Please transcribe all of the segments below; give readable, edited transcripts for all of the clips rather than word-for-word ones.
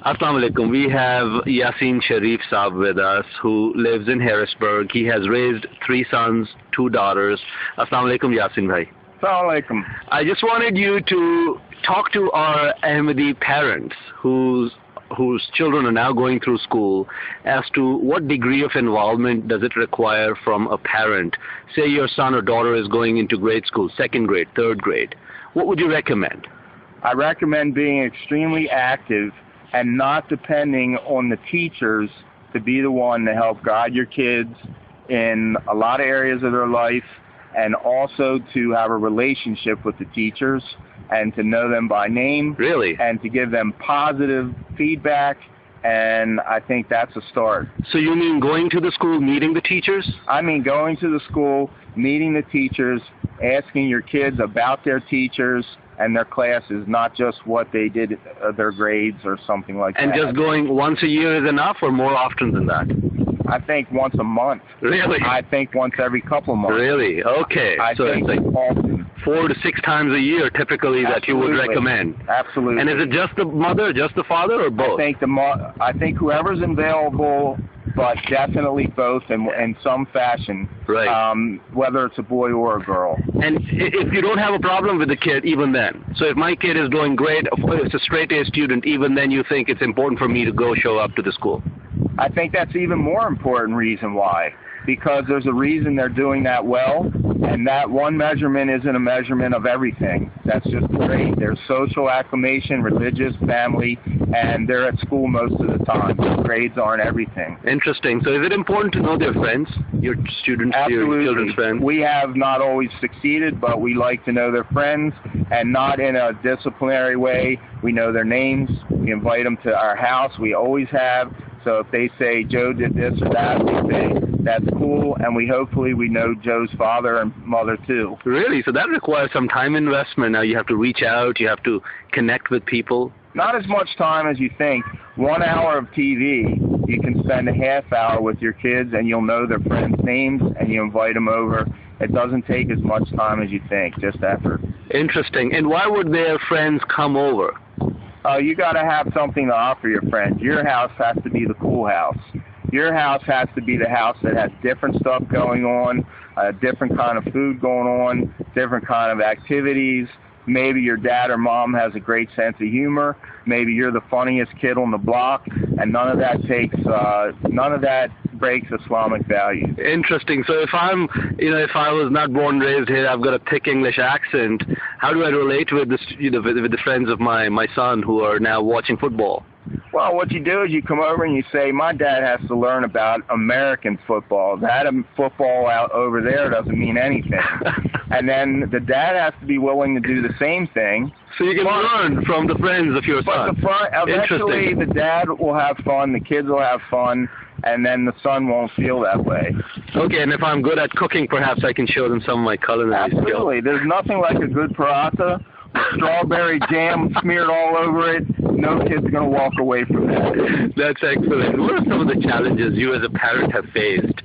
Assalamu alaikum. We have Yasin Sharif Saab with us, who lives in Harrisburg. He has raised 3 sons, 2 daughters. Assalamu alaikum, Yasin bhai. Assalamu alaikum. I just wanted you to talk to our Ahmadi parents whose children are now going through school as to what degree of involvement does it require from a parent. Say your son or daughter is going into grade school, 2nd grade, 3rd grade. What would you recommend? I recommend being extremely active and not depending on the teachers to be the one to help guide your kids in a lot of areas of their life, and also to have a relationship with the teachers and to know them by name. Really? And to give them positive feedback, and I think that's a start. So you mean going to the school, meeting the teachers? I mean going to the school, meeting the teachers, asking your kids about their teachers and their classes, not just what they did, their grades or something like that. And just going once a year is enough, or more often than that? I think once a month. Really? I think once every couple of months. Really? Okay. So it's like often. 4 to 6 times a year typically. Absolutely. That you would recommend. Absolutely. And is it just the mother, just the father, or both? I think whoever's available, but definitely both in some fashion. Right. Whether it's a boy or a girl. And if you don't have a problem with the kid, even then. So if my kid is doing great, it's a straight A student, even then you think it's important for me to go show up to the school? I think that's even more important reason why. Because there's a reason they're doing that well, and that one measurement isn't a measurement of everything. That's just great. There's social acclimation, religious, family, and they're at school most of the time. So grades aren't everything. Interesting. So is it important to know their friends, your students, Absolutely. your children's friends? We have not always succeeded, but we like to know their friends, and not in a disciplinary way. We know their names. We invite them to our house. We always have. So if they say Joe did this or that, we say that's cool, and hopefully we know Joe's father and mother too. Really? So that requires some time investment. Now you have to reach out, you have to connect with people. Not as much time as you think. 1 hour of TV, you can spend a half hour with your kids, and you'll know their friends' names, and you invite them over. It doesn't take as much time as you think, just effort. Interesting. And why would their friends come over? You got to have something to offer your friends. Your house has to be the cool house. Your house has to be the house that has different stuff going on, different kind of food going on, different kind of activities. Maybe your dad or mom has a great sense of humor. Maybe you're the funniest kid on the block, and none of that breaks Islamic values. Interesting. So if if I was not born and raised here, I've got a thick English accent. How do I relate with with the friends of my son who are now watching football? Well, what you do is you come over and you say, my dad has to learn about American football. That football out over there doesn't mean anything. And then the dad has to be willing to do the same thing. So you can learn from the friends of your son. Eventually the dad will have fun, the kids will have fun, and then the son won't feel that way. Okay, and if I'm good at cooking, perhaps I can show them some of my culinary skills. Absolutely. There's nothing like a good paratha with strawberry jam smeared all over it. No kid's going to walk away from that. That's excellent. What are some of the challenges you as a parent have faced,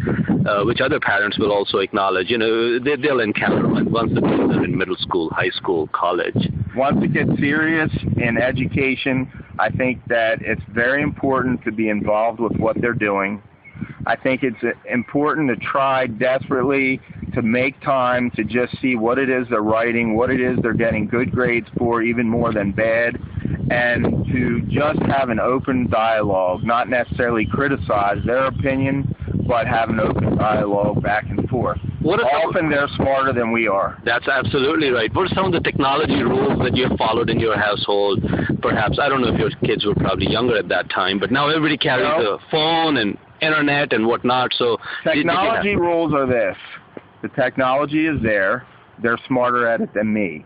which other parents will also acknowledge? They'll encounter once the kids are in middle school, high school, college. Once it gets serious in education, I think that it's very important to be involved with what they're doing. I think it's important to try desperately to make time to just see what it is they're writing, what it is they're getting good grades for, even more than bad, and to just have an open dialogue, not necessarily criticize their opinion, but have an open dialogue back and forth. Often they're smarter than we are. That's absolutely right. What are some of the technology rules that you have followed in your household? Perhaps, I don't know if your kids were probably younger at that time, but now everybody carries a phone and internet and whatnot. So technology rules are this. The technology is there. They're smarter at it than me.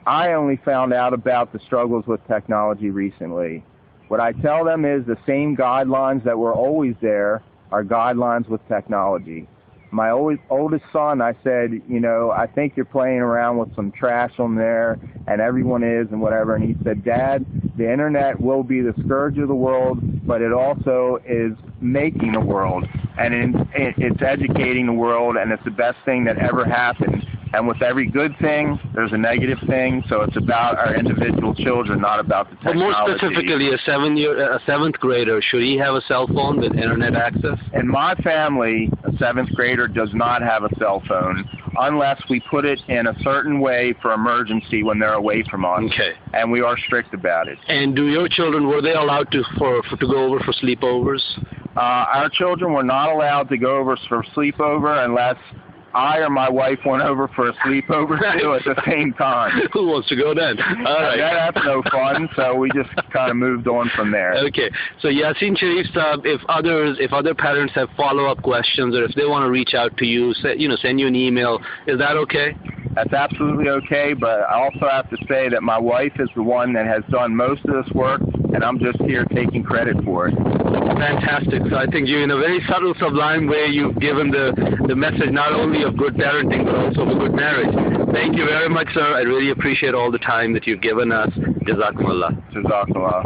I only found out about the struggles with technology recently. What I tell them is the same guidelines that were always there are guidelines with technology. My oldest son, I said, I think you're playing around with some trash on there, and everyone is and whatever. And he said, Dad, the internet will be the scourge of the world, but it also is making the world, and it's educating the world, and it's the best thing that ever happened And with every good thing, there's a negative thing. So it's about our individual children, not about the But technology. more specifically, a seventh grader, should he have a cell phone with internet access? In my family, a seventh grader does not have a cell phone unless we put it in a certain way for emergency when they're away from us. Okay. And we are strict about it. And do your children, were they allowed to go over for sleepovers? Our children were not allowed to go over for sleepover unless I or my wife went over for a sleepover too at the same time. Who wants to go then? All right. That's no fun, so we just kind of moved on from there. Okay. So Yasin Sharif Saab, if other parents have follow-up questions or if they want to reach out to you, send you an email, is that okay? That's absolutely okay, but I also have to say that my wife is the one that has done most of this work, and I'm just here taking credit for it. Fantastic. So I think you, in a very subtle, sublime way, you've given the message not only of good parenting, but also of a good marriage. Thank you very much, sir. I really appreciate all the time that you've given us. Jazakumullah. Jazakumullah.